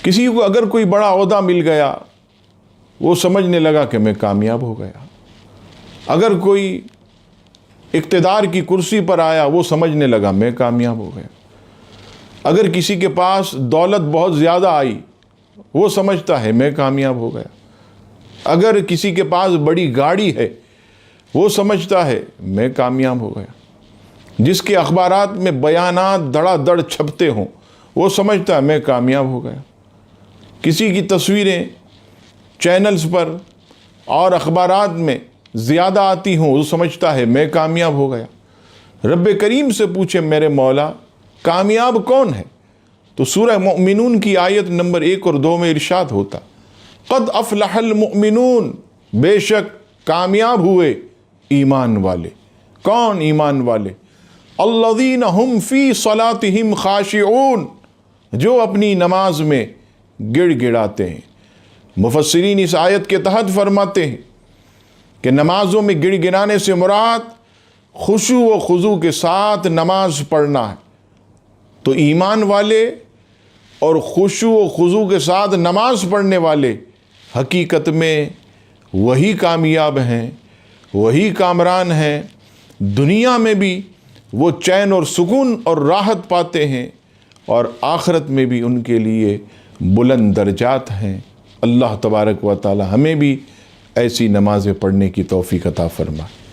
کسی کو اگر کوئی بڑا عہدہ مل گیا وہ سمجھنے لگا کہ میں کامیاب ہو گیا، اگر کوئی اقتدار کی کرسی پر آیا وہ سمجھنے لگا میں کامیاب ہو گیا، اگر کسی کے پاس دولت بہت زیادہ آئی وہ سمجھتا ہے میں کامیاب ہو گیا، اگر کسی کے پاس بڑی گاڑی ہے وہ سمجھتا ہے میں کامیاب ہو گیا، جس کے اخبارات میں بیانات دھڑا دھڑ چھپتے ہوں وہ سمجھتا ہے میں کامیاب ہو گیا، کسی کی تصویریں چینلز پر اور اخبارات میں زیادہ آتی ہوں وہ سمجھتا ہے میں کامیاب ہو گیا۔ رب کریم سے پوچھے میرے مولا کامیاب کون ہے؟ تو سورہ مؤمنون کی آیت نمبر 1 اور 2 میں ارشاد ہوتا قد افلح المؤمنون، بے شک کامیاب ہوئے ایمان والے۔ کون ایمان والے؟ الذین ہم فی صلاتہم خاشعون، جو اپنی نماز میں گڑ گڑاتے ہیں۔ مفسرین اس آیت کے تحت فرماتے ہیں کہ نمازوں میں گڑ گڑانے سے مراد خشوع و خضوع کے ساتھ نماز پڑھنا ہے۔ تو ایمان والے اور خشوع و خضوع کے ساتھ نماز پڑھنے والے حقیقت میں وہی کامیاب ہیں، وہی کامران ہیں، دنیا میں بھی وہ چین اور سکون اور راحت پاتے ہیں اور آخرت میں بھی ان کے لیے بلند درجات ہیں۔ اللہ تبارک و تعالی ہمیں بھی ایسی نمازیں پڑھنے کی توفیق عطا فرمائے۔